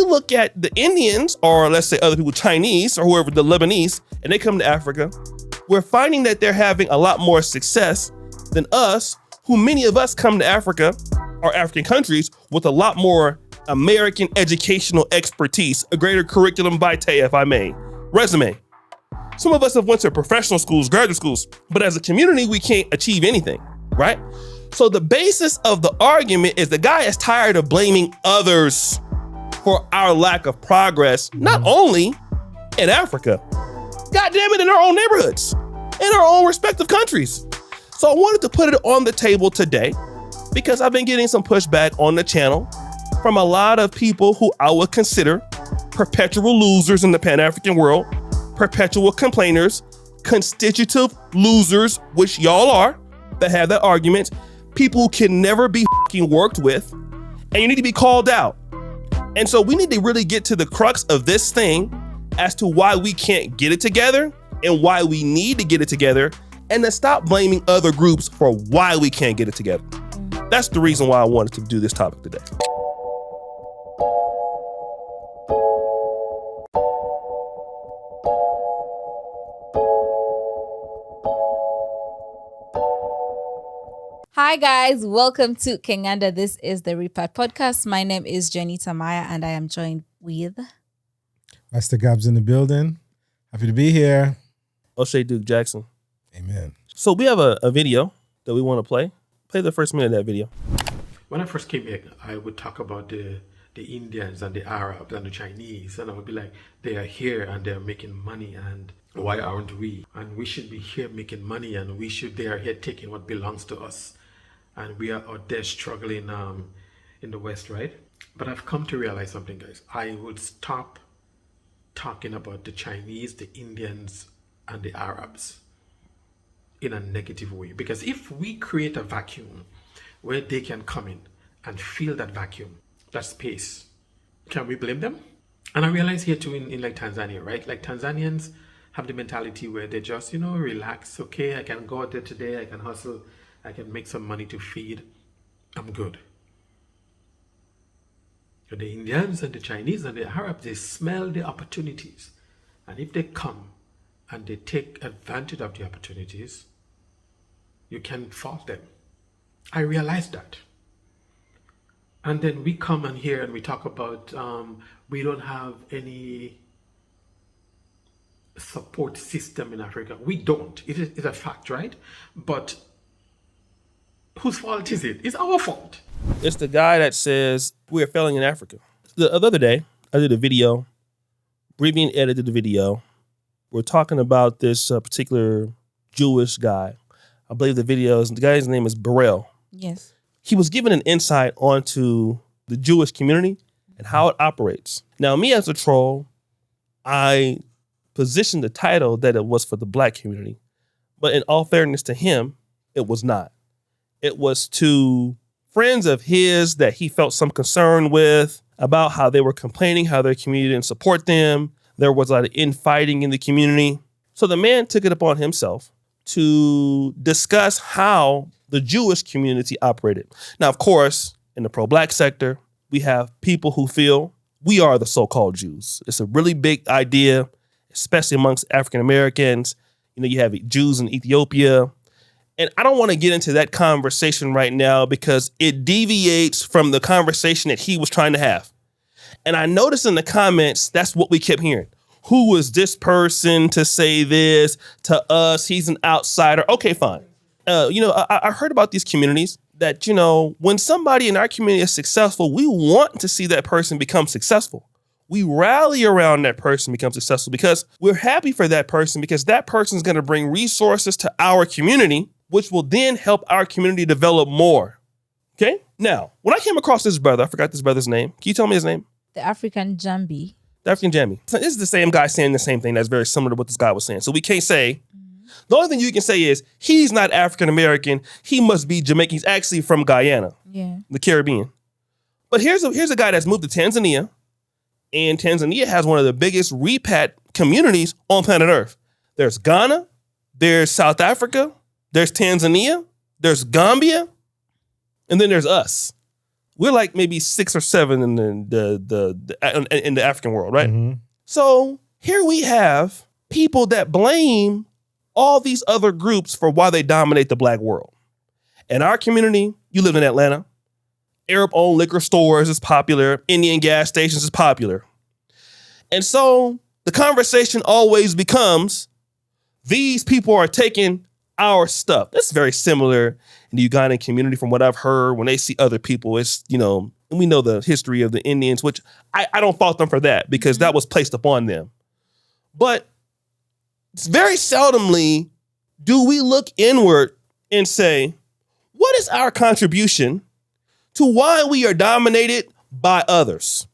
look at the Indians, or let's say other people, Chinese or whoever, the Lebanese, and they come to Africa, we're finding that they're having a lot more success than us, who many of us come to Africa or African countries with a lot more American educational expertise, a greater curriculum vitae, if I may, resume. Some of us have went to professional schools, graduate schools, but as a community, we can't achieve anything, right? So the basis of the argument is the guy is tired of blaming others for our lack of progress, not only in Africa, God damn it, in our own neighborhoods, in our own respective countries. So I wanted to put it on the table today because I've been getting some pushback on the channel from a lot of people who I would consider perpetual losers in the Pan-African world, perpetual complainers, constitutive losers, which y'all are, that have that argument, people who can never be fucking worked with, and you need to be called out. And so we need to really get to the crux of this thing as to why we can't get it together and why we need to get it together, and then stop blaming other groups for why we can't get it together. That's the reason why I wanted to do this topic today. Hi guys, welcome to Kenganda. This is the Repart Podcast. My name is Jenny Tamaya and I am joined with Master Gabs in the building. Happy to be here. O'Shea Duke Jackson. Amen. So we have a video that we want to play. Play the first minute of that video. When I first came here, I would talk about the Indians and the Arabs and the Chinese, and I would be like, they are here and they're making money, and why aren't we? And we should be here making money, and they are here taking what belongs to us. And we are out there struggling in the West, right? But I've come to realize something, guys. I would stop talking about the Chinese, the Indians, and the Arabs in a negative way. Because if we create a vacuum where they can come in and fill that vacuum, that space, can we blame them? And I realize here too in like Tanzania, right? Like Tanzanians have the mentality where they just, relax. Okay, I can go out there today, I can hustle, I can make some money to feed, I'm good. But the Indians and the Chinese and the Arabs, they smell the opportunities. And if they come and they take advantage of the opportunities, you can't fault them. I realized that. And then we come in here and we talk about we don't have any support system in Africa. We don't. It's a fact, right? But whose fault is it? It's our fault. It's the guy that says we're failing in Africa. The other day, I did a video. Rivian edited the video. We're talking about this particular Jewish guy. I believe the guy's name is Burrell. Yes. He was given an insight onto the Jewish community and how it operates. Now, me as a troll, I positioned the title that it was for the black community. But in all fairness to him, it was not. It was to friends of his that he felt some concern with about how they were complaining, how their community didn't support them. There was a lot of infighting in the community. So the man took it upon himself to discuss how the Jewish community operated. Now, of course, in the pro-black sector, we have people who feel we are the so-called Jews. It's a really big idea, especially amongst African Americans. You have Jews in Ethiopia. And I don't want to get into that conversation right now because it deviates from the conversation that he was trying to have. And I noticed in the comments, that's what we kept hearing. Who was this person to say this to us? He's an outsider. Okay, fine. I heard about these communities that, when somebody in our community is successful, we want to see that person become successful. We rally around that person become successful because we're happy for that person because that person is going to bring resources to our community, which will then help our community develop more. Okay? Now, when I came across this brother, I forgot this brother's name. Can you tell me his name? The African Jambi. The African Jambi. So this is the same guy saying the same thing that's very similar to what this guy was saying. So we can't say, the only thing you can say is he's not African American. He must be Jamaican. He's actually from Guyana, the Caribbean. But here's a guy that's moved to Tanzania, and Tanzania has one of the biggest repat communities on planet Earth. There's Ghana, there's South Africa, there's Tanzania, there's Gambia, and then there's us. We're like maybe 6 or 7 in in the African world, right? Mhm. So here we have people that blame all these other groups for why they dominate the black world. In our community, you live in Atlanta, Arab-owned liquor stores is popular, Indian gas stations is popular. And so the conversation always becomes, these people are taking our stuff. That's very similar in the Ugandan community from what I've heard. When they see other people, it's, and we know the history of the Indians, which I don't fault them for that because that was placed upon them. But it's very seldomly do we look inward and say, what is our contribution to why we are dominated by others?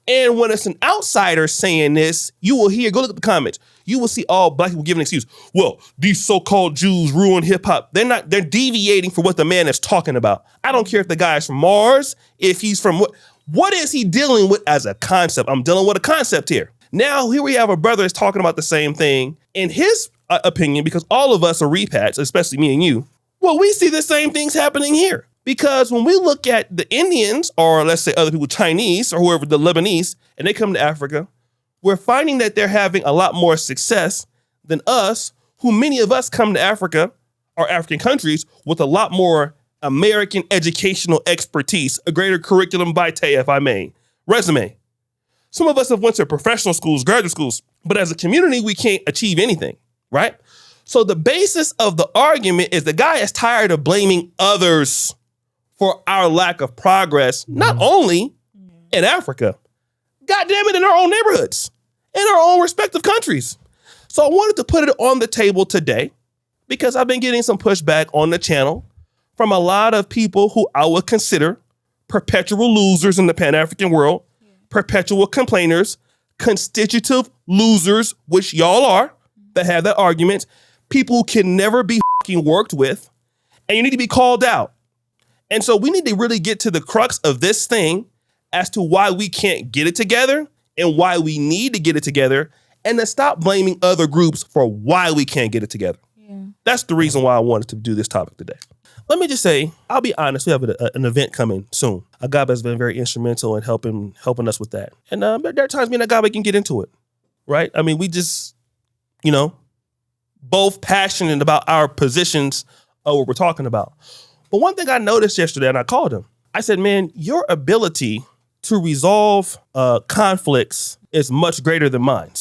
And when it's an outsider saying this, you will hear, go look at the comments, you will see all black people giving an excuse. Well, these so-called Jews ruin hip hop. They're deviating from what the man is talking about. I don't care if the guy is from Mars, if he's from what is he dealing with as a concept? I'm dealing with a concept here. Now, here we have a brother that's talking about the same thing. In his opinion, because all of us are repats, especially me and you, well, we see the same things happening here. Because when we look at the Indians, or let's say other people, Chinese, or whoever, the Lebanese, and they come to Africa, we're finding that they're having a lot more success than us, who many of us come to Africa, or African countries, with a lot more American educational expertise, a greater curriculum vitae, if I may, resume. Some of us have went to professional schools, graduate schools, but as a community, we can't achieve anything, right? So the basis of the argument is the guy is tired of blaming others for our lack of progress, not only in Africa, God damn it, in our own neighborhoods, in our own respective countries. So I wanted to put it on the table today because I've been getting some pushback on the channel from a lot of people who I would consider perpetual losers in the Pan-African world, perpetual complainers, constitutive losers, which y'all are, that have that argument, people who can never be fucking worked with, and you need to be called out. And so we need to really get to the crux of this thing as to why we can't get it together and why we need to get it together, and to stop blaming other groups for why we can't get it together. Yeah. That's the reason why I wanted to do this topic today. Let me just say, I'll be honest, we have an event coming soon. Agabe has been very instrumental in helping us with that. And there are times me and Agabe can get into it, right? I mean, we just, both passionate about our positions of what we're talking about. But one thing I noticed yesterday, and I called him, I said, man, your ability to resolve conflicts is much greater than mine.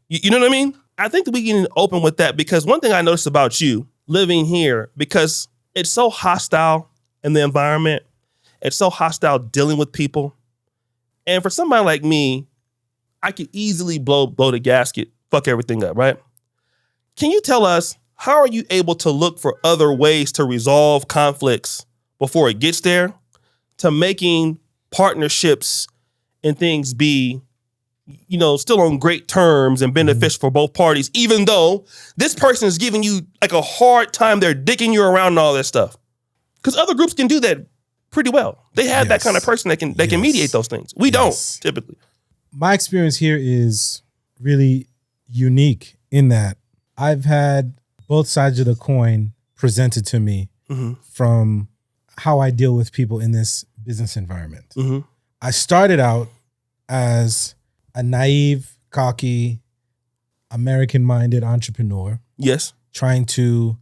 You know what I mean? I think that we can open with that because one thing I noticed about you living here, because it's so hostile in the environment, it's so hostile dealing with people. And for somebody like me, I could easily blow the gasket, fuck everything up, right? Can you tell us, how are you able to look for other ways to resolve conflicts before it gets there, to making partnerships and things be, still on great terms and beneficial for both parties, even though this person is giving you like a hard time, they're dicking you around and all that stuff? Because other groups can do that pretty well. They have that kind of person that can mediate those things. We don't typically. My experience here is really unique in that I've had both sides of the coin presented to me from how I deal with people in this business environment. Mm-hmm. I started out as a naive, cocky, American-minded entrepreneur. Yes. Trying to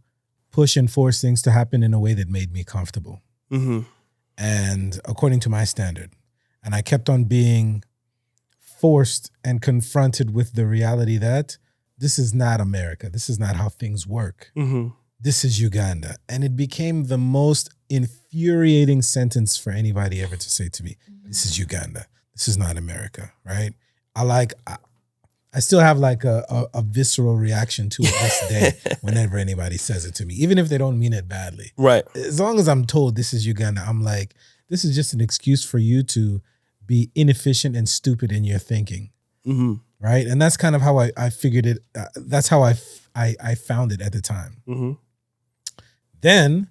push and force things to happen in a way that made me comfortable. Mm-hmm. And according to my standard. And I kept on being forced and confronted with the reality that this is not America. This is not how things work. Mm-hmm. This is Uganda. And it became the most infuriating sentence for anybody ever to say to me. This is Uganda. This is not America, right? I still have like a visceral reaction to it this day whenever anybody says it to me, even if they don't mean it badly. Right. As long as I'm told this is Uganda, I'm like, this is just an excuse for you to be inefficient and stupid in your thinking. Mm-hmm. Right. And that's kind of how I figured it. That's how I found it at the time. Mm-hmm. Then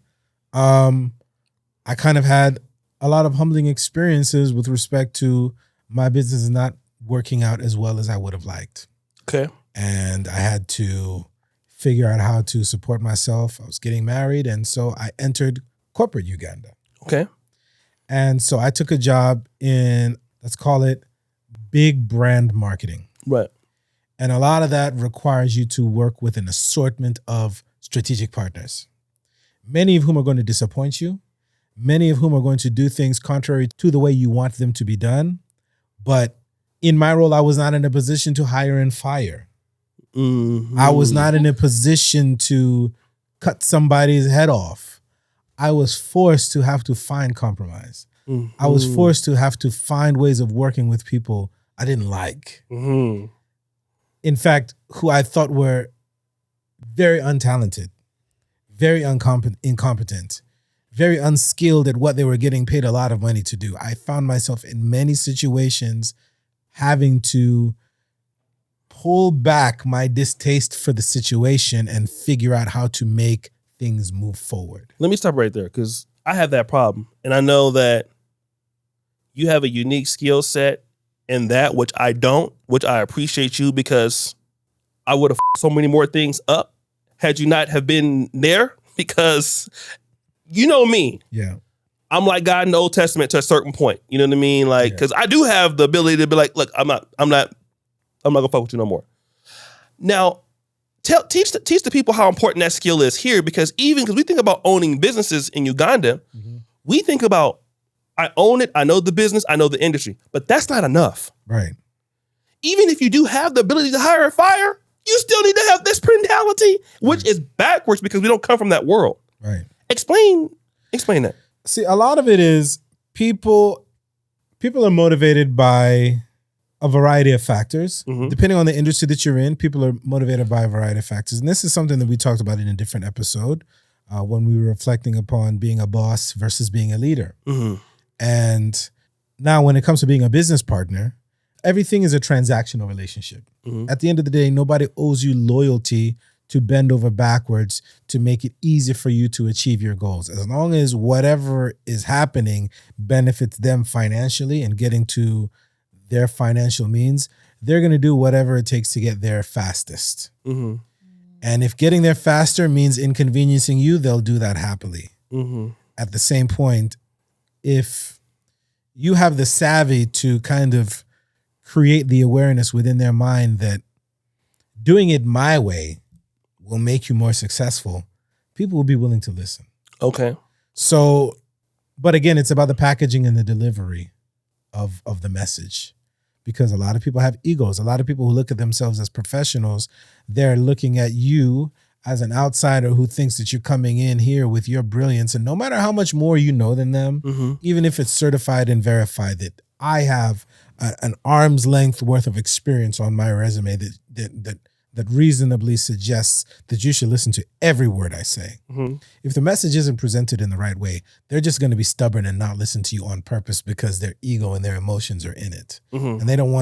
I kind of had a lot of humbling experiences with respect to my business not working out as well as I would have liked. Okay. And I had to figure out how to support myself. I was getting married. And so I entered corporate Uganda. Okay. And so I took a job in, let's call it, big brand marketing. Right. And a lot of that requires you to work with an assortment of strategic partners, many of whom are going to disappoint you, many of whom are going to do things contrary to the way you want them to be done. But in my role, I was not in a position to hire and fire. Mm-hmm. I was not in a position to cut somebody's head off. I was forced to have to find compromise. Mm-hmm. I was forced to have to find ways of working with people I didn't like. Mm-hmm. In fact, who I thought were very untalented, very incompetent, very unskilled at what they were getting paid a lot of money to do. I found myself in many situations having to pull back my distaste for the situation and figure out how to make things move forward. Let me stop right there because I have that problem. And I know that you have a unique skill set in that, which I don't, which I appreciate you because I would have so many more things up had you not have been there, because you know me. Yeah. I'm like God in the Old Testament to a certain point. You know what I mean? Like, because I do have the ability to be like, look, I'm not gonna fuck with you no more. Now, teach the people how important that skill is here, because we think about owning businesses in Uganda, we think about, I own it, I know the business, I know the industry, but that's not enough. Right. Even if you do have the ability to hire and fire, you still need to have this mentality, which is backwards because we don't come from that world. Right. Explain that. See, a lot of it is people are motivated by a variety of factors. Mm-hmm. Depending on the industry that you're in, people are motivated by a variety of factors. And this is something that we talked about in a different episode when we were reflecting upon being a boss versus being a leader. Mm-hmm. And now when it comes to being a business partner, everything is a transactional relationship. Mm-hmm. At the end of the day, nobody owes you loyalty to bend over backwards to make it easy for you to achieve your goals. As long as whatever is happening benefits them financially and getting to their financial means, they're going to do whatever it takes to get there fastest. Mm-hmm. And if getting there faster means inconveniencing you, they'll do that happily. Mm-hmm. At the same point, if you have the savvy to kind of create the awareness within their mind that doing it my way will make you more successful, people will be willing to listen. Okay. So, but again, it's about the packaging and the delivery of the message, because a lot of people have egos. A lot of people who look at themselves as professionals, they're looking at you as an outsider who thinks that you're coming in here with your brilliance. And no matter how much more you know than them, Mm-hmm. even if it's certified and verified that I have an arm's length worth of experience on my resume that reasonably suggests that you should listen to every word I say. Mm-hmm. If the message isn't presented in the right way, they're just going to be stubborn and not listen to you on purpose because their ego and their emotions are in it. Mm-hmm. And they don't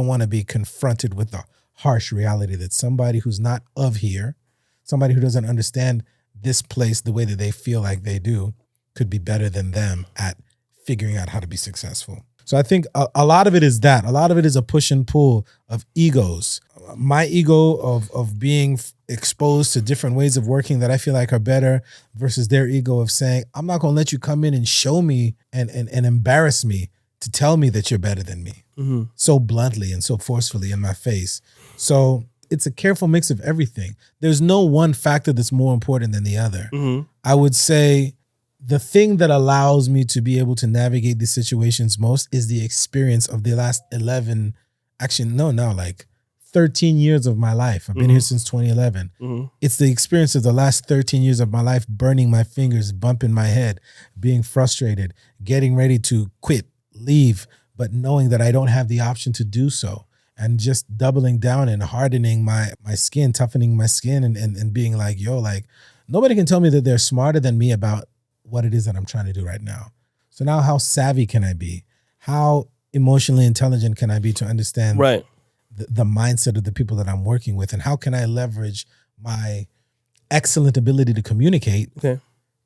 want to be confronted with the harsh reality that somebody who's not of here, somebody who doesn't understand this place the way that they feel like they do, could be better than them at figuring out how to be successful. So I think a lot of it is that. A lot of it is a push and pull of egos. My ego of being exposed to different ways of working that I feel like are better versus their ego of saying, I'm not going to let you come in and show me and embarrass me to tell me that you're better than me. Mm-hmm. So bluntly and so forcefully in my face. So it's a careful mix of everything. There's no one factor that's more important than the other. Mm-hmm. I would say the thing that allows me to be able to navigate these situations most is the experience of the last 13 years of my life. I've been here since 2011. Mm-hmm. It's the experience of the last 13 years of my life, burning my fingers, bumping my head, being frustrated, getting ready to quit, leave, but knowing that I don't have the option to do so, and just doubling down and hardening my skin, toughening my skin and being like, yo, like nobody can tell me that they're smarter than me about what it is that I'm trying to do right now. So now how savvy can I be? How emotionally intelligent can I be to understand Right. the mindset of the people that I'm working with? And how can I leverage my excellent ability to communicate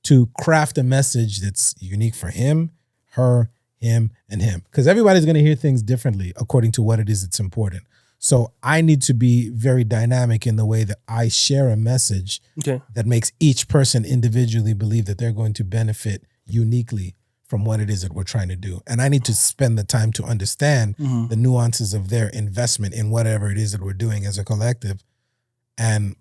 to craft a message that's unique for him, her, him, and him? Because everybody's going to hear things differently according to what it is that's important. So I need to be very dynamic in the way that I share a message that makes each person individually believe that they're going to benefit uniquely from what it is that we're trying to do. And I need to spend the time to understand the nuances of their investment in whatever it is that we're doing as a collective. And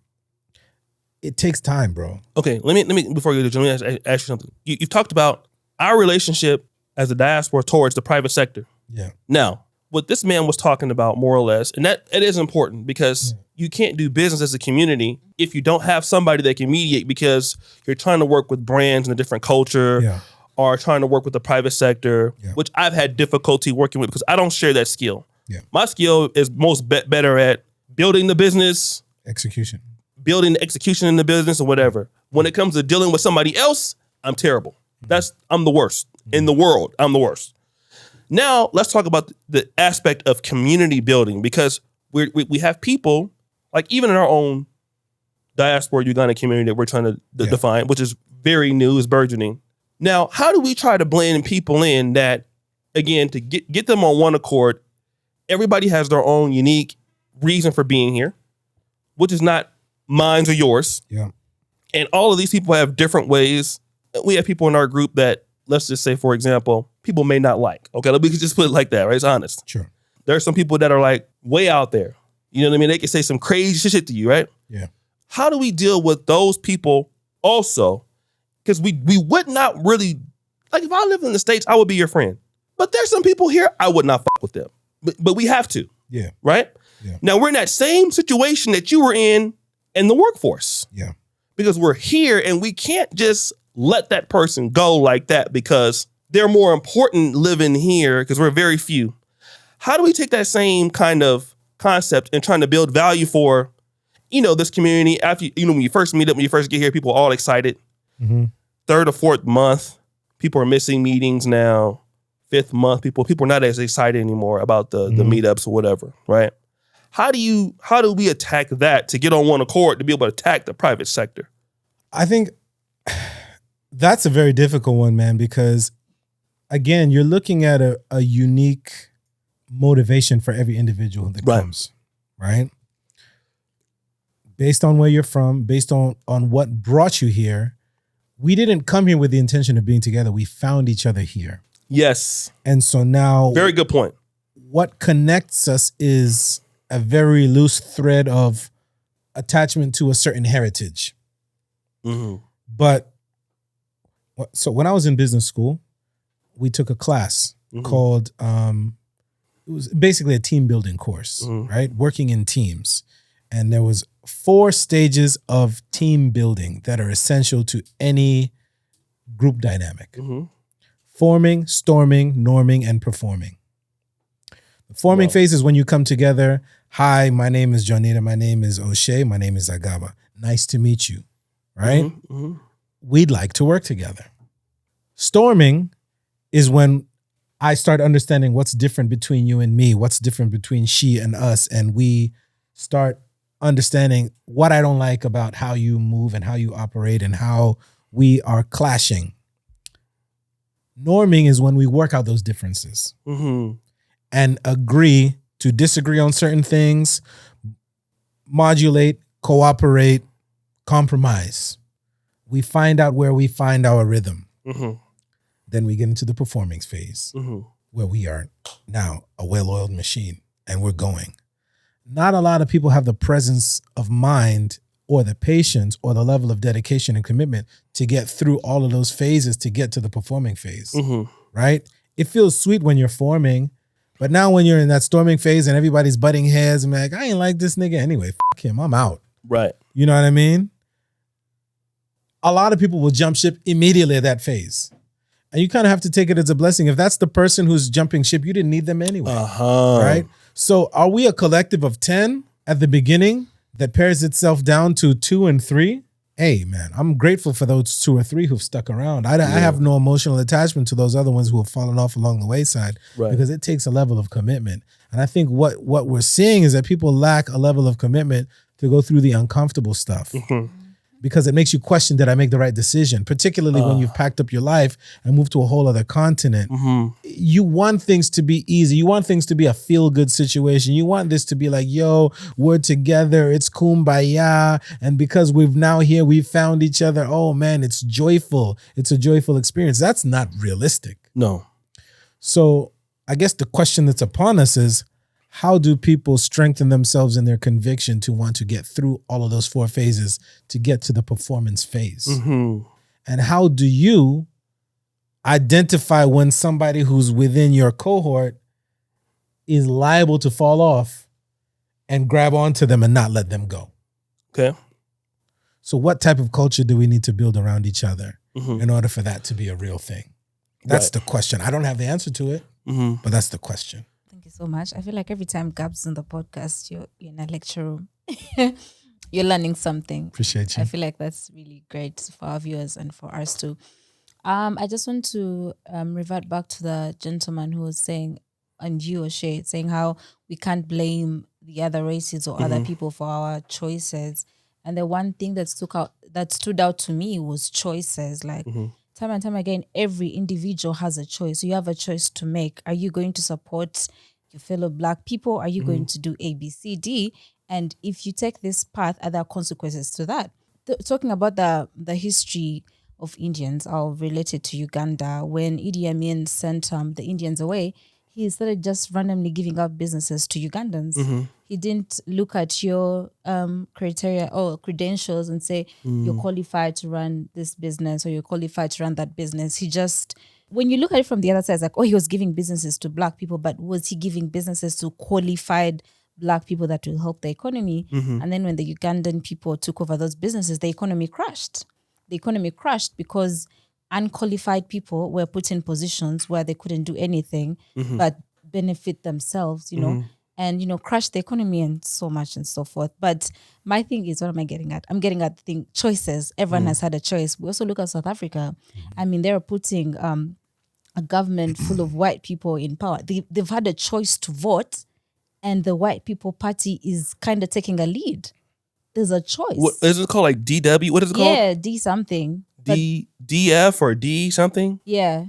it takes time, bro. Okay, let me before you do, let me ask you something. You've talked about our relationship as a diaspora towards the private sector. Yeah. Now, what this man was talking about, more or less, and that it is important because you can't do business as a community if you don't have somebody that can mediate, because you're trying to work with brands in a different culture or trying to work with the private sector, which I've had difficulty working with because I don't share that skill. Yeah. My skill is most better at building the business, building the execution in the business or whatever. When it comes to dealing with somebody else, I'm terrible. I'm the worst in the world. I'm the worst. Now, let's talk about the aspect of community building, because we have people, like even in our own diaspora Uganda community that we're trying to define, which is very new, is burgeoning. Now, how do we try to blend people in that, again, to get them on one accord? Everybody has their own unique reason for being here, which is not mine or yours. Yeah. And all of these people have different ways. We have people in our group that, let's just say, for example, people may not like. Okay, we could just put it like that, right? It's honest. Sure. There are some people that are like way out there. You know what I mean? They can say some crazy shit to you, right? Yeah. How do we deal with those people also? Because we would not really, like if I lived in the States, I would be your friend. But there's some people here, I would not fuck with them. But we have to. Yeah. Right? Yeah. Now we're in that same situation that you were in the workforce. Yeah. Because we're here and we can't just let that person go like that because they're more important living here because we're very few. How do we take that same kind of concept and trying to build value for, this community after, when you first meet up, when you first get here, people are all excited. Mm-hmm. Third or fourth month, people are missing meetings now. Fifth month, people are not as excited anymore about the meetups or whatever, right? How do we attack that to get on one accord to be able to attack the private sector? I think that's a very difficult one, man, because again, you're looking at a unique motivation for every individual that comes, right? Based on where you're from, based on what brought you here, we didn't come here with the intention of being together. We found each other here. Yes. And so now... Very good point. What connects us is a very loose thread of attachment to a certain heritage. Mm-hmm. But, so when I was in business school, we took a class called, it was basically a team building course, right? Working in teams. And there was 4 stages of team building that are essential to any group dynamic. Mm-hmm. Forming, storming, norming, and performing. The forming phase is when you come together. Hi, my name is Jonita. My name is O'Shea. My name is Agaba. Nice to meet you, right? Mm-hmm. We'd like to work together. Storming is when I start understanding what's different between you and me, what's different between she and us, and we start understanding what I don't like about how you move and how you operate and how we are clashing. Norming is when we work out those differences and agree to disagree on certain things, modulate, cooperate, compromise. We find out where we find our rhythm. Then we get into the performing phase where we are now a well-oiled machine and we're going. Not a lot of people have the presence of mind or the patience or the level of dedication and commitment to get through all of those phases to get to the performing phase, right? It feels sweet when you're forming, but now when you're in that storming phase and everybody's butting heads and like, I ain't like this nigga anyway, fuck him, I'm out. Right. You know what I mean? A lot of people will jump ship immediately at that phase. And you kind of have to take it as a blessing. If that's the person who's jumping ship, you didn't need them anyway, right? So are we a collective of 10 at the beginning that pares itself down to 2 and 3? Hey, man, I'm grateful for those 2 or 3 who've stuck around. I have no emotional attachment to those other ones who have fallen off along the wayside because it takes a level of commitment. And I think what we're seeing is that people lack a level of commitment to go through the uncomfortable stuff. Because it makes you question, did I make the right decision? Particularly when you've packed up your life and moved to a whole other continent. You want things to be easy. You want things to be a feel-good situation. You want this to be like, yo, we're together. It's kumbaya. And because we've found each other. Oh, man, it's joyful. It's a joyful experience. That's not realistic. No. So I guess the question that's upon us is, how do people strengthen themselves in their conviction to want to get through all of those 4 phases to get to the performance phase? Mm-hmm. And how do you identify when somebody who's within your cohort is liable to fall off and grab onto them and not let them go? Okay. So what type of culture do we need to build around each other Mm-hmm. in order for that to be a real thing? That's Right. the question. I don't have the answer to it, Mm-hmm. but that's the question. Thank you so much. I feel like every time Gab's in the podcast, you're in a lecture room. You're learning something. Appreciate you. I feel like that's really great for our viewers and for us too. I just want to revert back to the gentleman who was saying, and you, O'Shea, saying how we can't blame the other races or other people for our choices. And the one thing that stood out to me was choices. Like time and time again, every individual has a choice. You have a choice to make. Are you going to support your fellow Black people? Are you going to do A, B, C, D? And if you take this path, are there consequences to that? Talking about the history of Indians, I'll relate it to Uganda. When Idi Amin sent the Indians away, he started just randomly giving out businesses to Ugandans. He didn't look at your criteria or credentials and say, you're qualified to run this business or you're qualified to run that business. He just, when you look at it from the other side, it's like, oh, he was giving businesses to Black people, but was he giving businesses to qualified Black people that will help the economy? And then when the Ugandan people took over those businesses, the economy crashed. The economy crashed because unqualified people were put in positions where they couldn't do anything but benefit themselves, you know, and, you know, crash the economy and so much and so forth. But my thing is, what am I getting at? I'm getting at the thing, choices. Everyone has had a choice. We also look at South Africa. I mean, they're putting a government full of white people in power. They've had a choice to vote, and the white people party is kind of taking a lead. There's a choice. What is it called? Like DW? What is it called? Yeah, D something. But DF or D something? yeah.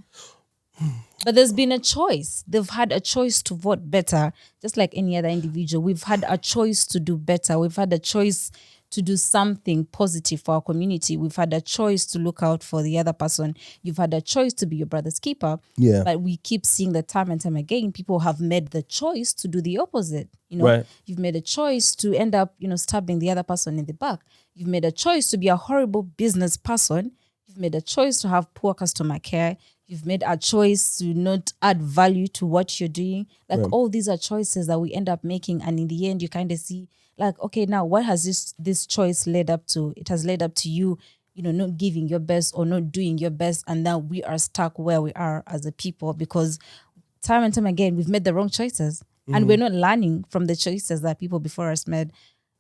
But there's been a choice. They've had a choice to vote better, just like any other individual. We've had a choice to do better. We've had a choice to do something positive for our community. We've had a choice to look out for the other person. You've had a choice to be your brother's keeper. Yeah. But we keep seeing that time and time again, people have made the choice to do the opposite. You know, Right. you've made a choice to end up, you know, stabbing the other person in the back. You've made a choice to be a horrible business person. You've made a choice to have poor customer care. You've made a choice to not add value to what you're doing. Like all these are choices that we end up making. And in the end, you kind of see like, okay, now what has this choice led up to? It has led up to you, you know, not giving your best or not doing your best. And now we are stuck where we are as a people because time and time again, we've made the wrong choices. And we're not learning from the choices that people before us made.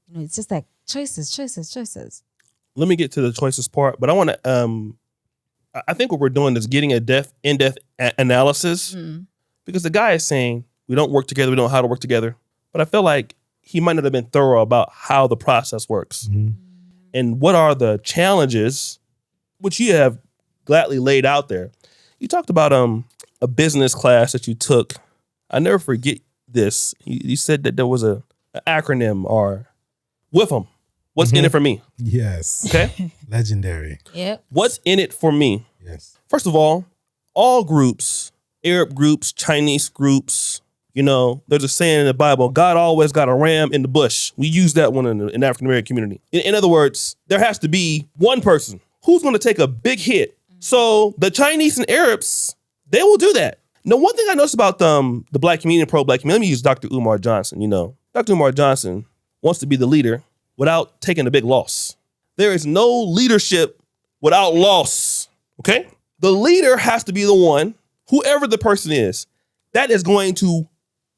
You know, it's just like choices. Let me get to the choices part, but I want to. I think what we're doing is getting a in-depth analysis because the guy is saying we don't work together, we don't know how to work together. But I feel like he might not have been thorough about how the process works and what are the challenges, which you have gladly laid out there. You talked about a business class that you took. I never forget this. You said that there was an acronym or WIFM. What's in it for me? Yes. Okay. Legendary. Yep. What's in it for me? Yes. First of all groups, Arab groups, Chinese groups, you know, there's a saying in the Bible, God always got a ram in the bush. We use that one in the African American community. In other words, there has to be one person who's going to take a big hit. So the Chinese and Arabs, they will do that. Now, one thing I noticed about the Black community, pro-Black community, let me use Dr. Umar Johnson. You know, Dr. Umar Johnson wants to be the leader without taking a big loss. There is no leadership without loss, okay? The leader has to be the one, whoever the person is, that is going to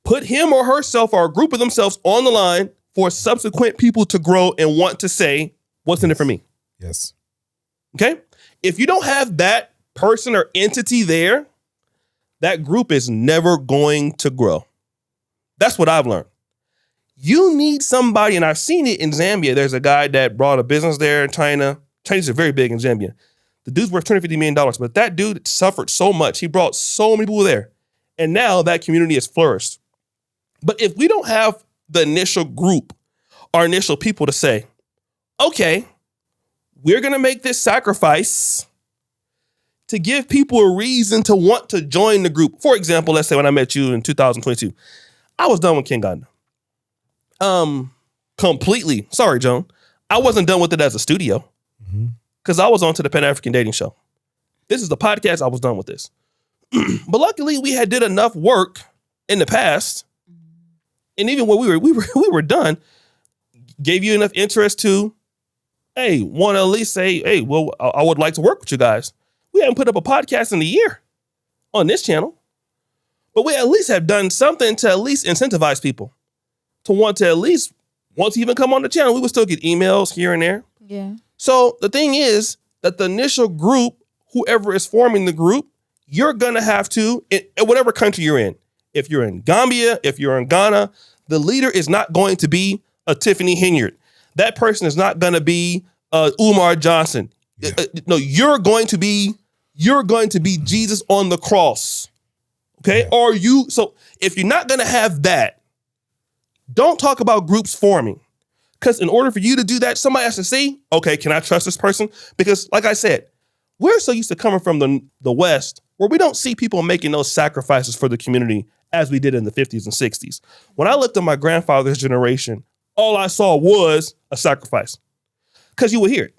put him or herself or a group of themselves on the line for subsequent people to grow and want to say, what's in it for me? Yes. Okay? If you don't have that person or entity there, that group is never going to grow. That's what I've learned. You need somebody, and I've seen it in Zambia. There's a guy that brought a business there in China. Chinese are very big in Zambia. The dude's worth $250 million, but that dude suffered so much. He brought so many people there. And now that community has flourished. But if we don't have the initial group or initial people to say, okay, we're going to make this sacrifice to give people a reason to want to join the group. For example, let's say when I met you in 2022, I was done with Kinganda. Completely. Sorry, Joan. I wasn't done with it as a studio because I was on to the Pan-African Dating Show. This is the podcast. I was done with this. But luckily, we had did enough work in the past, and even when we were done, gave you enough interest to, hey, want to at least say, hey, well, I would like to work with you guys. We haven't put up a podcast in a year on this channel, but we at least have done something to at least incentivize people to want to at least want to even come on the channel. We would still get emails here and there. Yeah. So the thing is that the initial group, whoever is forming the group, you're going to have to, in whatever country you're in, if you're in Gambia, if you're in Ghana, the leader is not going to be a Tiffany Henyard. That person is not going to be Umar Johnson. Yeah. No, you're going to be Jesus on the cross. Okay? Yeah. So if you're not going to have that, don't talk about groups forming. Because in order for you to do that, somebody has to see, okay, can I trust this person? Because like I said, we're so used to coming from the West where we don't see people making those sacrifices for the community as we did in the 50s and 60s. When I looked at my grandfather's generation, all I saw was a sacrifice. Because you would hear it.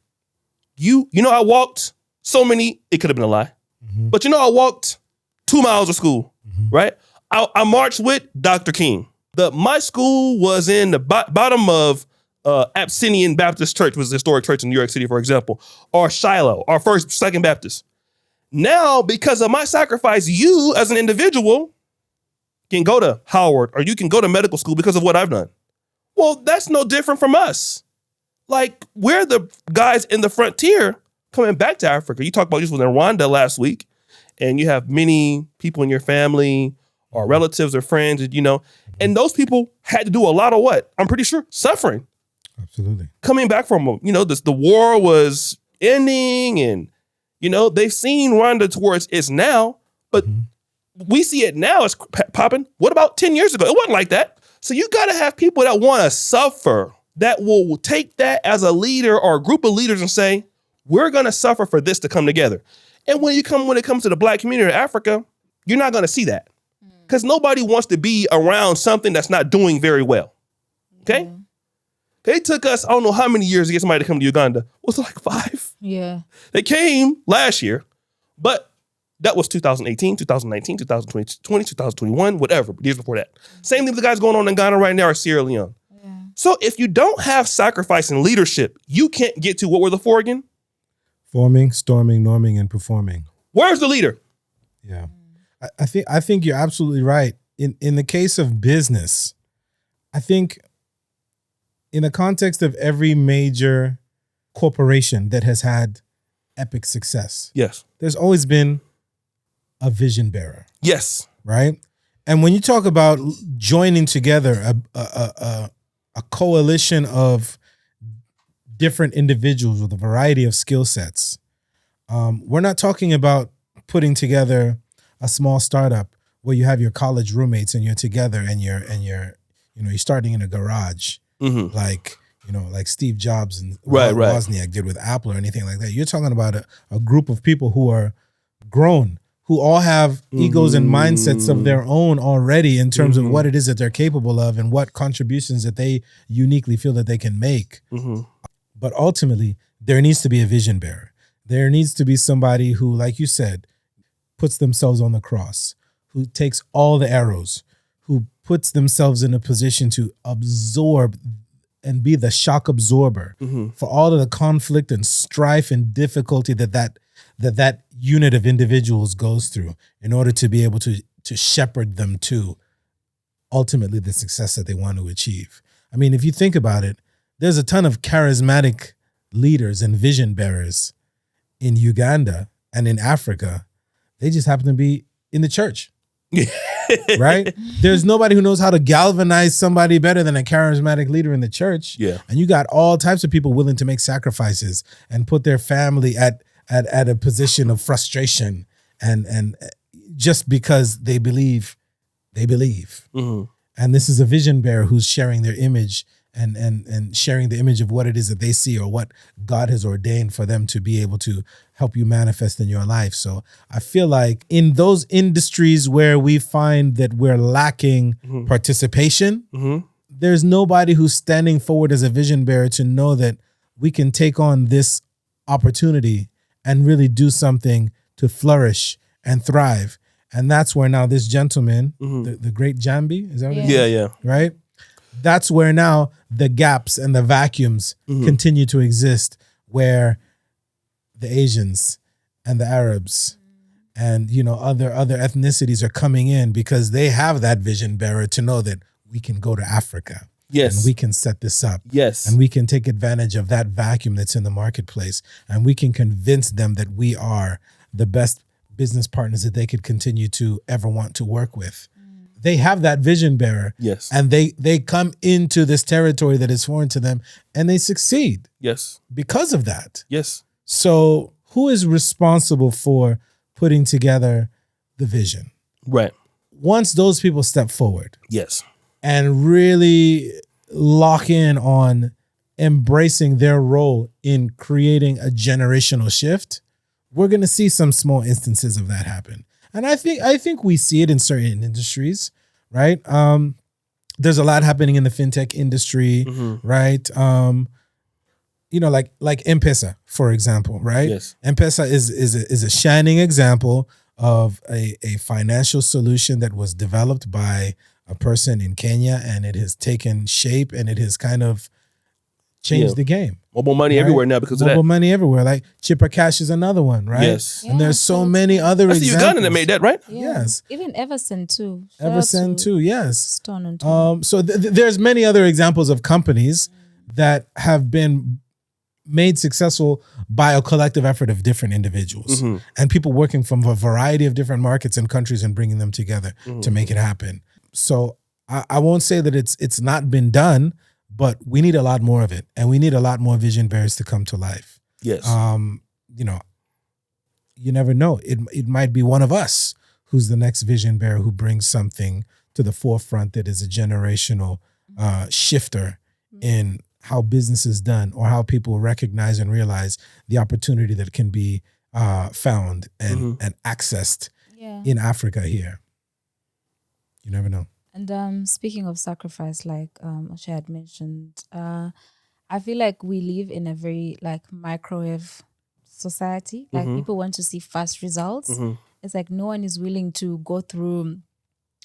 You know, I walked so many, it could have been a lie, but you know, I walked 2 miles of school, right? I marched with Dr. King. My school was in the bottom of Abyssinian Baptist Church, was a historic church in New York City, for example, or Shiloh, our Second Baptist. Now, because of my sacrifice, you as an individual can go to Howard or you can go to medical school because of what I've done. Well, that's no different from us. Like, we're the guys in the frontier coming back to Africa. You talked about you was in Rwanda last week, and you have many people in your family or relatives or friends, you know, and those people had to do a lot of what? I'm pretty sure suffering. Absolutely. Coming back from, you know, the war was ending, and, you know, they've seen Rwanda towards its now, but we see it now as popping. What about 10 years ago? It wasn't like that. So you got to have people that want to suffer, that will take that as a leader or a group of leaders and say, we're going to suffer for this to come together. And when it comes to the Black community in Africa, you're not going to see that because nobody wants to be around something that's not doing very well. Okay. They took us, I don't know how many years to get somebody to come to Uganda. Was it like 5? Yeah. They came last year, but that was 2018, 2019, 2020, 2021, whatever, years before that. Same thing with the guys going on in Ghana right now or Sierra Leone. Yeah. So if you don't have sacrifice and leadership, you can't get to what were the 4 again? Forming, storming, norming, and performing. Where's the leader? Yeah. I think you're absolutely right. In the case of business, I think in the context of every major corporation that has had epic success, yes, there's always been a vision bearer. Yes. Right? And when you talk about joining together a coalition of different individuals with a variety of skill sets, we're not talking about putting together a small startup where you have your college roommates and you're together and you're starting in a garage, like Steve Jobs and Wozniak did with Apple or anything like that. You're talking about a group of people who are grown, who all have egos and mindsets of their own already in terms of what it is that they're capable of and what contributions that they uniquely feel that they can make. But ultimately, there needs to be a vision bearer. There needs to be somebody who, like you said, puts themselves on the cross, who takes all the arrows, who puts themselves in a position to absorb and be the shock absorber for all of the conflict and strife and difficulty that unit of individuals goes through in order to be able to shepherd them to ultimately the success that they want to achieve. I mean, if you think about it, there's a ton of charismatic leaders and vision bearers in Uganda and in Africa. They just happen to be in the church, right? There's nobody who knows how to galvanize somebody better than a charismatic leader in the church. Yeah. And you got all types of people willing to make sacrifices and put their family at a position of frustration and just because they believe. And this is a vision bearer who's sharing their image and sharing the image of what it is that they see or what God has ordained for them to be able to help you manifest in your life. So I feel like in those industries where we find that we're lacking participation, there's nobody who's standing forward as a vision bearer to know that we can take on this opportunity and really do something to flourish and thrive. And that's where now this gentleman, the great Jambi, is that what it is? Yeah. Right? That's where now the gaps and the vacuums continue to exist, where the Asians and the Arabs and, you know, other ethnicities are coming in because they have that vision bearer to know that we can go to Africa. Yes. And we can set this up. Yes. And we can take advantage of that vacuum that's in the marketplace. And we can convince them that we are the best business partners that they could continue to ever want to work with. They have that vision bearer. Yes. And they come into this territory that is foreign to them and they succeed. Yes. Because of that. Yes. So who is responsible for putting together the vision? Right. Once those people step forward Yes. and really lock in on embracing their role in creating a generational shift, we're going to see some small instances of that happen. And I think we see it in certain industries, right? There's a lot happening in the fintech industry, right? You know, like M-Pesa, for example, right? Yes. M-Pesa is a shining example of a financial solution that was developed by a person in Kenya, and it has taken shape and it has kind of changed the game. Mobile money everywhere now because of Mobile that. money everywhere. Like Chipper Cash is another one, right? Yes. And there's so many other That's the examples. Ugandan that made that, right? Yes. Even Everson too. Shout out Everson to too, yes. Stone and Tom. So there's many other examples of companies that have been made successful by a collective effort of different individuals and people working from a variety of different markets and countries and bringing them together to make it happen. So I won't say that it's not been done, but we need a lot more of it, and we need a lot more vision bearers to come to life. Yes. You know, you never know. It might be one of us who's the next vision bearer who brings something to the forefront that is a generational shifter in how business is done, or how people recognize and realize the opportunity that can be found and accessed in Africa here. You never know. And speaking of sacrifice, like Oshay had mentioned, I feel like we live in a very like microwave society. Like people want to see fast results. It's like no one is willing to go through,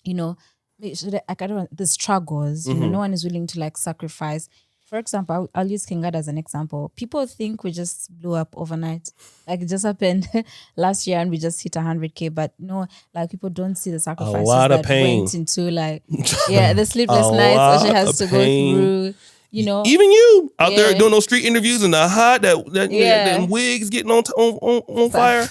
you know, the struggles. You know, no one is willing to like sacrifice. For example, I'll use Kingad as an example. People think we just blew up overnight. Like it just happened last year and we just hit 100K. But no, like people don't see the sacrifices that went into like, the sleepless nights Oshay has to go through. You know, even you out there doing those street interviews in the hot that wigs getting on fire.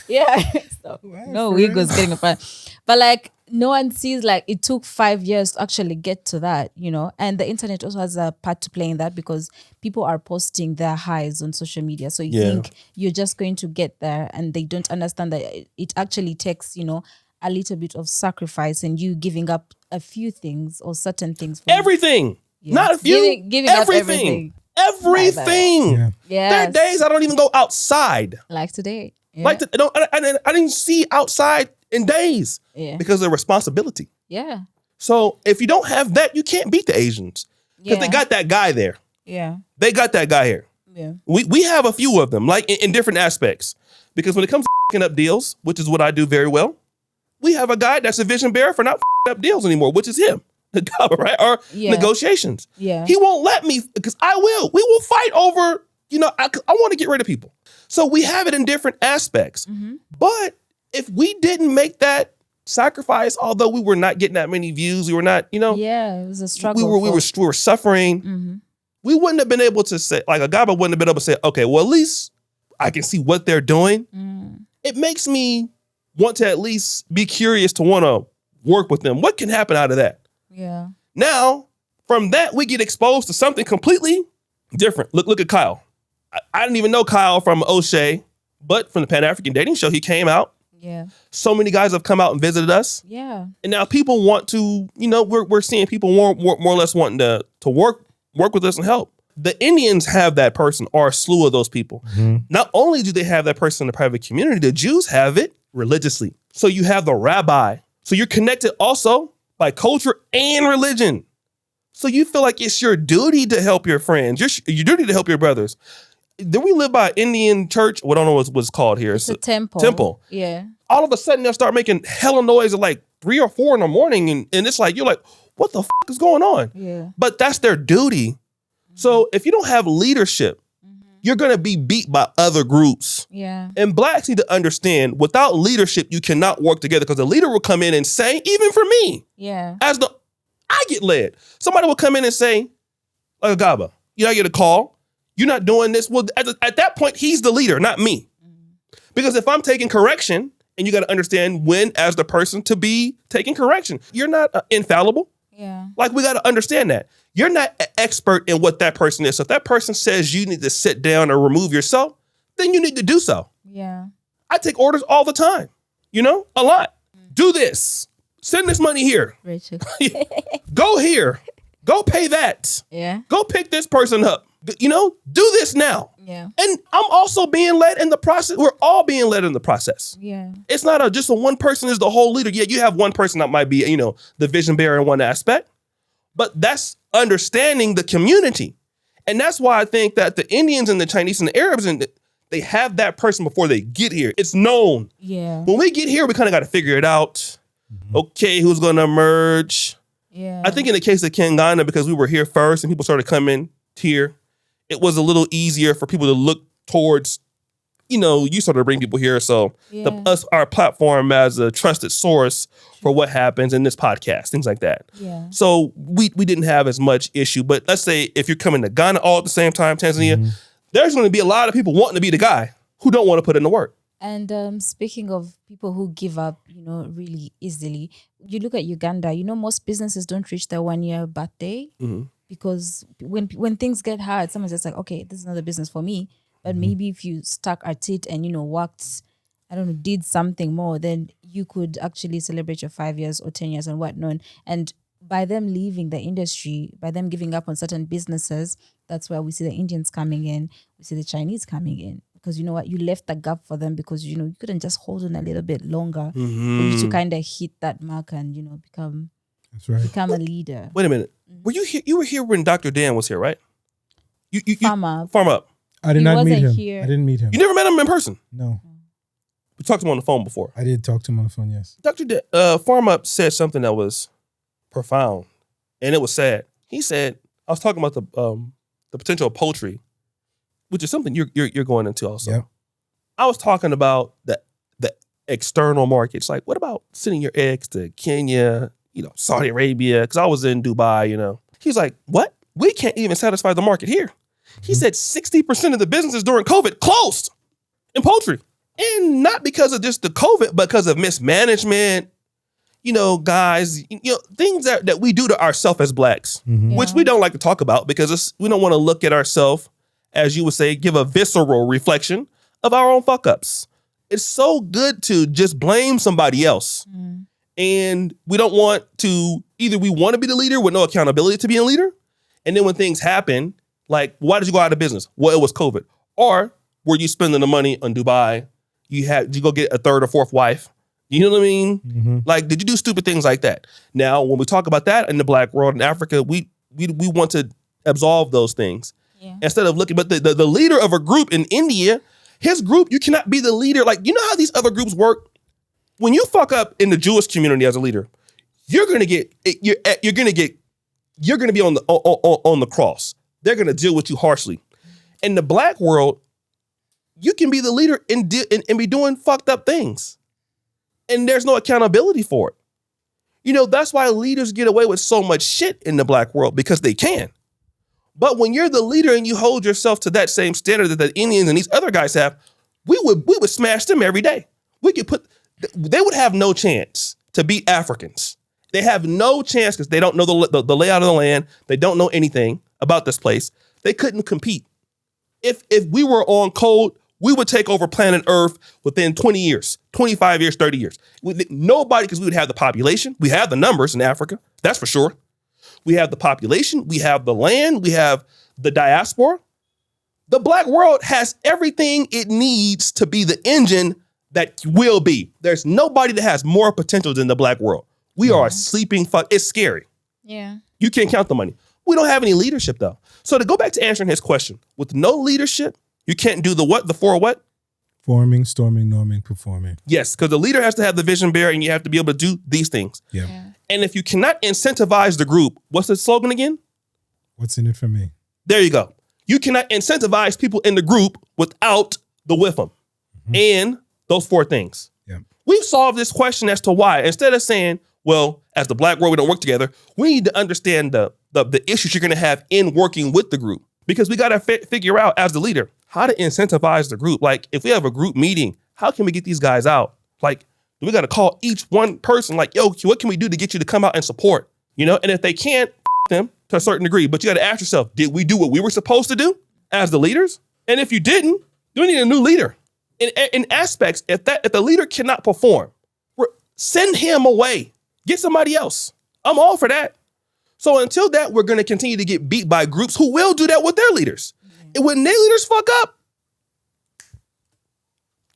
No wig was getting on fire. But like no one sees like it took 5 years to actually get to that, you know, and the internet also has a part to play in that because people are posting their highs on social media. So you think you're just going to get there, and they don't understand that it actually takes, you know, a little bit of sacrifice and you giving up a few things or certain things. For Everything. Not a few. Giving up everything. Everything. Yeah. There are days I don't even go outside. Like today. Yeah. Like I didn't see outside in days because of responsibility. Yeah. So if you don't have that, you can't beat the Asians because they got that guy there. Yeah. They got that guy here. Yeah. We have a few of them, like in different aspects. Because when it comes to up deals, which is what I do very well, we have a guy that's a vision bearer for not up deals anymore, which is him. Right? Or negotiations. Yeah. He won't let me because I will. We will fight over, you know, I want to get rid of people. So we have it in different aspects. But if we didn't make that sacrifice, although we were not getting that many views, we were not, you know. Yeah, it was a struggle. We were suffering. We wouldn't have been able to say, like Agaba wouldn't have been able to say, okay, well, at least I can see what they're doing. It makes me want to at least be curious to want to work with them. What can happen out of that? Yeah. Now, from that, we get exposed to something completely different. Look at Kyle. I didn't even know Kyle from Oshay, but from the Pan-African Dating Show, he came out. Yeah. So many guys have come out and visited us. Yeah. And now people want to, you know, we're seeing people more or less wanting to work with us and help. the Indians have that person or a slew of those people. Not only do they have that person in the private community, the Jews have it religiously. So you have the rabbi. So you're connected also by culture and religion. So you feel like it's your duty to help your friends, your duty to help your brothers. Then we live by Indian church. Well, I don't know what's called here. It's a temple. Temple. Yeah. All of a sudden they'll start making hella noise at like 3 or 4 in the morning. And it's like, you're like, what the fuck is going on? Yeah. But that's their duty. So if you don't have leadership, you're going to be beat by other groups. Yeah. And blacks need to understand, without leadership, you cannot work together, because the leader will come in and say, even for me, Yeah. I get led. Somebody will come in and say, like a Gaba, I get a call. You're not doing this. Well, at that point, he's the leader, not me. Because if I'm taking correction, and you got to understand when, as the person, to be taking correction. You're not infallible. Yeah. Like, we got to understand that. You're not an expert in what that person is. So if that person says you need to sit down or remove yourself, then you need to do so. Yeah. I take orders all the time, a lot. Do this. Send this money here. Rachel. Go here. Go pay that. Yeah. Go pick this person up. Do this now. Yeah. And I'm also being led in the process. We're all being led in the process. Yeah. It's not just a one person is the whole leader. Yeah, you have one person that might be, the vision bearer in one aspect. But that's understanding the community. And that's why I think that the Indians and the Chinese and the Arabs, they have that person before they get here. It's known. Yeah. When we get here, we kind of got to figure it out. Okay, who's going to emerge? Yeah. I think in the case of Ghana, because we were here first and people started coming here, it was a little easier for people to look towards, you started to bring people here. So our platform as a trusted source for what happens in this podcast, things like that. Yeah. So we didn't have as much issue. But let's say if you're coming to Ghana all at the same time, Tanzania, there's going to be a lot of people wanting to be the guy who don't want to put in the work. And speaking of people who give up, really easily, you look at Uganda, most businesses don't reach their 1 year birthday because when things get hard, someone's just like, okay, this is not a business for me. But maybe if you stuck at it and, worked, did something more, then you could actually celebrate your 5 years or 10 years and whatnot. And by them leaving the industry, by them giving up on certain businesses, that's where we see the Indians coming in, we see the Chinese coming in. Because you know what, you left the gap for them because, you couldn't just hold on a little bit longer for you to kind of hit that mark and, become a leader. Wait a minute. Were you here? You were here when Dr. Dan was here, right? Farm Up. Farm Up. I did not meet him. Here. I didn't meet him. You never met him in person? No. We talked to him on the phone before. I did talk to him on the phone, yes. Dr. Dan, Farm Up said something that was profound, and it was sad. He said, I was talking about the potential of poultry, which is something you're going into also. Yep. I was talking about the external markets. Like, what about sending your eggs to Kenya, Saudi Arabia? Because I was in Dubai, He's like, what? We can't even satisfy the market here. He said 60% of the businesses during COVID closed in poultry. And not because of just the COVID, but because of mismanagement, guys, things that we do to ourselves as blacks, which we don't like to talk about because we don't want to look at ourselves, as you would say, give a visceral reflection of our own fuck ups. It's so good to just blame somebody else. And we don't want to, either we want to be the leader with no accountability to being a leader. And then when things happen, like, why did you go out of business? Well, it was COVID. Or were you spending the money on Dubai? Did you go get a third or fourth wife? You know what I mean? Like, did you do stupid things like that? Now, when we talk about that in the black world in Africa, we want to absolve those things. Yeah. Instead of looking, but the leader of a group in India, his group, you cannot be the leader. Like, you know how these other groups work? When you fuck up in the Jewish community as a leader, you're gonna be on the cross. They're gonna deal with you harshly. In the black world, you can be the leader and be doing fucked up things, and there's no accountability for it. That's why leaders get away with so much shit in the black world, because they can. But when you're the leader and you hold yourself to that same standard that the Indians and these other guys have, we would smash them every day. They would have no chance to beat Africans. They have no chance because they don't know the layout of the land. They don't know anything about this place. They couldn't compete. If we were on code, we would take over planet Earth within 20 years, 25 years, 30 years. Nobody, because we would have the population. We have the numbers in Africa, that's for sure. We have the population. We have the land. We have the diaspora. The Black world has everything it needs to be the engine that will be. There's nobody that has more potential than the Black world. We are a sleeping fuck. It's scary. Yeah. You can't count the money. We don't have any leadership though. So to go back to answering his question, with no leadership, you can't do the what? The four what? Forming, storming, norming, performing. Yes, because the leader has to have the vision bearer and you have to be able to do these things. Yeah. And if you cannot incentivize the group, what's the slogan again? What's in it for me? There you go. You cannot incentivize people in the group without the with them. And those four things. Yeah. We've solved this question as to why. Instead of saying, well, as the Black world, we don't work together, we need to understand the issues you're going to have in working with the group. Because we got to figure out as the leader how to incentivize the group. Like if we have a group meeting, how can we get these guys out? Like we got to call each one person like, yo, what can we do to get you to come out and support? You know, and if they can't, them to a certain degree, but you got to ask yourself, did we do what we were supposed to do as the leaders? And if you didn't, you need a new leader. In aspects, if the leader cannot perform, send him away. Get somebody else. I'm all for that. So until that, we're going to continue to get beat by groups who will do that with their leaders. And when their leaders fuck up,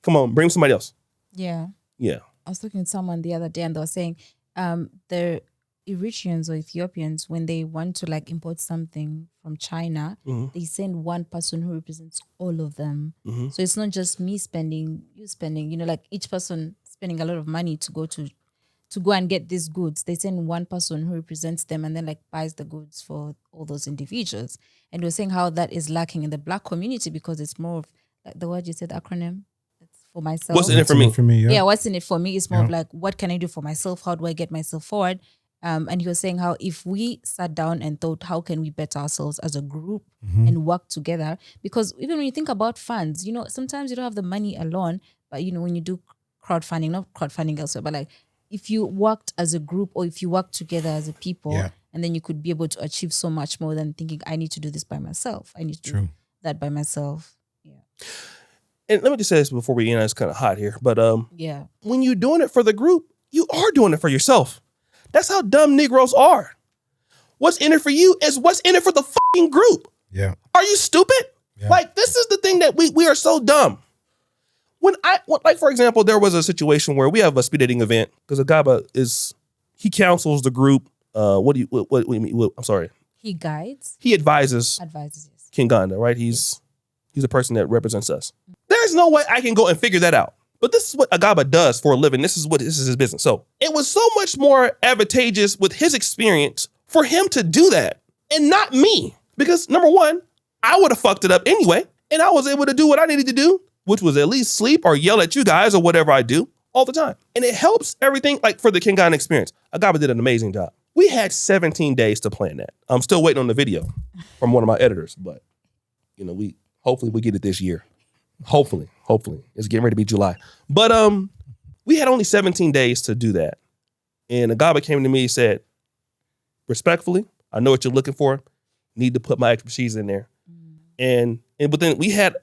come on, bring somebody else. Yeah. Yeah. I was talking to someone the other day and they were saying the Eritreans or Ethiopians, when they want to like import something from China, they send one person who represents all of them. So it's not just me spending, you spending, you know, like each person spending a lot of money to go and get these goods. They send one person who represents them and then like buys the goods for all those individuals. And we're saying how that is lacking in the Black community because it's more of like the word you said, acronym. It's for myself. What's in it for me? Yeah, what's in it for me is more of like, what can I do for myself? How do I get myself forward? And he was saying how if we sat down and thought, how can we better ourselves as a group and work together? Because even when you think about funds, you know, sometimes you don't have the money alone, but you know, when you do crowdfunding, not crowdfunding elsewhere, but like if you worked as a group or if you worked together as a people, and then you could be able to achieve so much more than thinking, I need to do this by myself. I need to do that by myself. Yeah. And let me just say this before we end. It's kind of hot here, but yeah, when you're doing it for the group, you are doing it for yourself. That's how dumb Negroes are. What's in it for you is what's in it for the fucking group. Yeah. Are you stupid? Yeah. Like, this is the thing that we are so dumb. Like, for example, there was a situation where we have a speed dating event because Agaba he counsels the group. What do you mean? I'm sorry. He guides? He advises. Yes. King Ganda, right? He's a person that represents us. There's no way I can go and figure that out. But this is what Agaba does for a living. This is his business. So it was so much more advantageous with his experience for him to do that and not me. Because number one, I would have fucked it up anyway. And I was able to do what I needed to do, which was at least sleep or yell at you guys or whatever I do all the time. And it helps everything, like for the King Ganda experience. Agaba did an amazing job. We had 17 days to plan that. I'm still waiting on the video from one of my editors, but you know, hopefully we get it this year. Hopefully. It's getting ready to be July. But we had only 17 days to do that. And Agaba came to me and said, respectfully, I know what you're looking for. Need to put my expertise in there. But then we had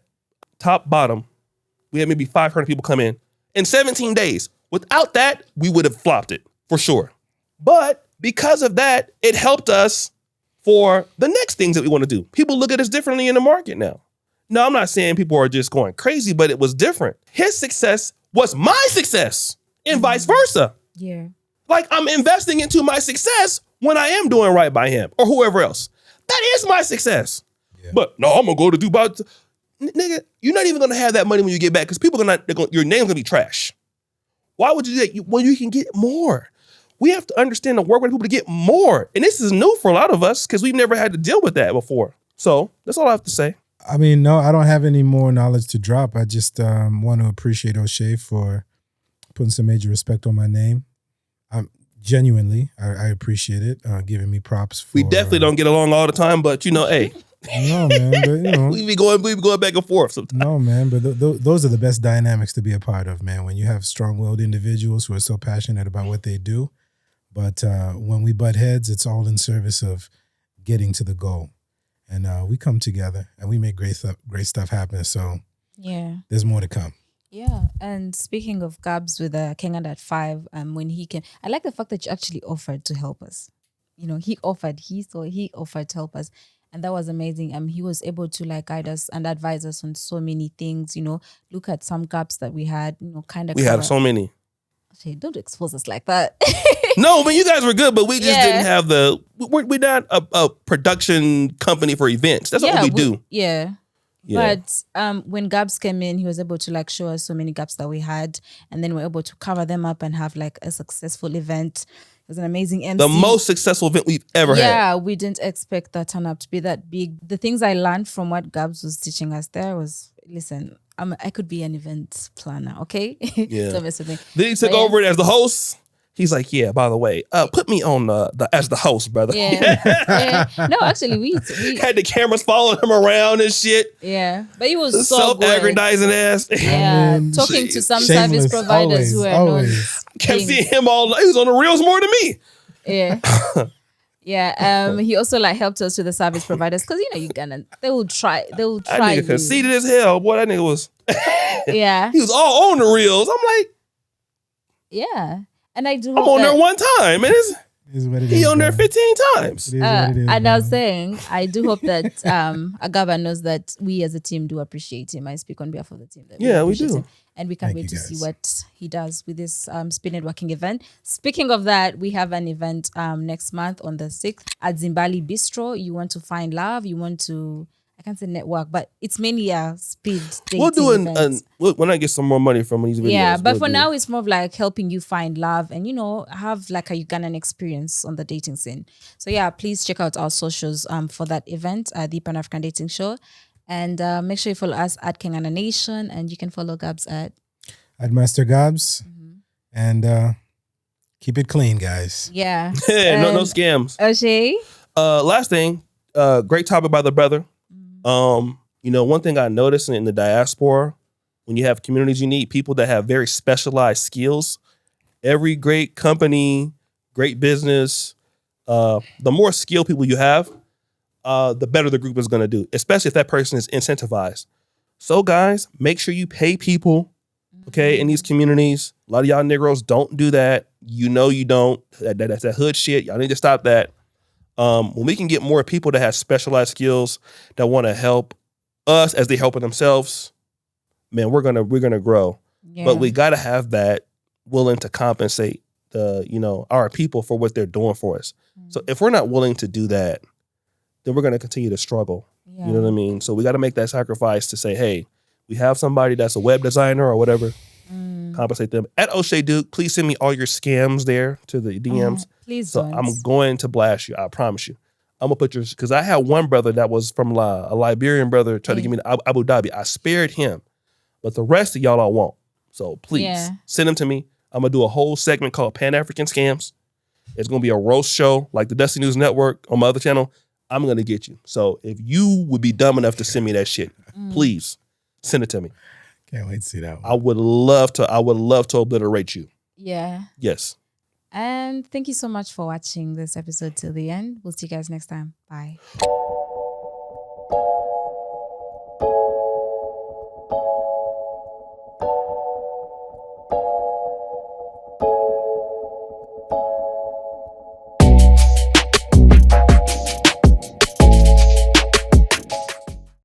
top bottom, we had maybe 500 people come in 17 days. Without that, we would have flopped it for sure. But because of that, it helped us for the next things that we want to do. People look at us differently in the market now. No, I'm not saying people are just going crazy, but it was different. His success was my success and vice versa. Yeah. Like I'm investing into my success when I am doing right by him or whoever else. That is my success. Yeah. But no, I'm going to go to Dubai. Nigga, you're not even going to have that money when you get back because people your name's going to be trash. Why would you do that? Well, you can get more. We have to understand the work with people to get more. And this is new for a lot of us because we've never had to deal with that before. So that's all I have to say. I mean, no, I don't have any more knowledge to drop. I just want to appreciate O'Shea for putting some major respect on my name. Genuinely, I appreciate it, giving me props. We definitely don't get along all the time, but you know, hey. No, man, but you know. we be going back and forth sometimes. No, man, but those are the best dynamics to be a part of, man, when you have strong-willed individuals who are so passionate about what they do. But when we butt heads, it's all in service of getting to the goal. And we come together and we make great stuff happen. So yeah, there's more to come. Yeah. And speaking of Gabs with King at 5, when he can, I like the fact that you actually offered to help us. he offered to help us. And that was amazing. He was able to like guide us and advise us on so many things, look at some gaps that we had, kind of We had so many. Okay, don't expose us like that. No, but you guys were good, but we just didn't have we're not a production company for events. That's what we do. Yeah. But when Gabs came in, he was able to like show us so many gaps that we had, and then we're able to cover them up and have like a successful event. It was an amazing MC. The most successful event we've ever had. Yeah, we didn't expect that turn up to be that big. The things I learned from what Gabs was teaching us there was, listen, I could be an event planner, okay? Yeah. Don't mess with me. Then he took over it as the host. He's like, yeah, by the way, put me on as the host, brother. Yeah. No, actually, we had the cameras following him around and shit. Yeah, but he was so self-aggrandizing ass. Yeah, talking to some service providers who are known. Kept seeing him all. He was on the reels more than me. Yeah. Yeah, he also like helped us with the service providers because Uganda they will try. That nigga conceited as hell. Boy, that nigga was. Yeah, he was all on the reels. I'm like, yeah, and I do. I'm on there one time, and he on there 15 times. And I was saying, I do hope that Agaba knows that we as a team do appreciate him. I speak on behalf of the team. We do. Him. And we can't wait to see what he does with this speed networking event. Speaking of that, we have an event next month on the 6th at Zimbali Bistro. You want to find love. You want to, I can't say network, but it's mainly a speed dating We'll do when I get some more money from these videos. Yeah, but for now, it's more of like helping you find love and, have like a Ugandan experience on the dating scene. So yeah, please check out our socials for that event, the Pan-African Dating Show. And make sure you follow us at Kengana Nation, and you can follow Gabs at Master Gabs. Mm-hmm. And keep it clean, guys. Yeah. No scams. O'Shea. Last thing, great topic by the brother. One thing I noticed in the diaspora, when you have communities, you need people that have very specialized skills. Every great company, great business, the more skilled people you have, the better the group is going to do, especially if that person is incentivized. So guys, make sure you pay people, okay, in these communities. A lot of y'all Negroes don't do that. You don't. That's that hood shit. Y'all need to stop that. When we can get more people that have specialized skills that want to help us as they helping themselves, man, we're gonna grow. Yeah. But we got to have that willing to compensate our people for what they're doing for us. So if we're not willing to do that, then we're going to continue to struggle. Yeah. You know what I mean? So we got to make that sacrifice to say, hey, we have somebody that's a web designer or whatever, compensate them. At O'Shea Duke, please send me all your scams there to the DMs. Please So I'm going to blast you. I promise you. I'm going to put yours, because I had one brother that was from a Liberian brother trying to give me to Abu Dhabi. I spared him, but the rest of y'all I won't. So please send them to me. I'm going to do a whole segment called Pan-African Scams. It's going to be a roast show like the Dusty News Network on my other channel. I'm going to get you. So if you would be dumb enough to send me that shit, please send it to me. Can't wait to see that one. I would love to obliterate you. Yeah. Yes. And thank you so much for watching this episode till the end. We'll see you guys next time. Bye.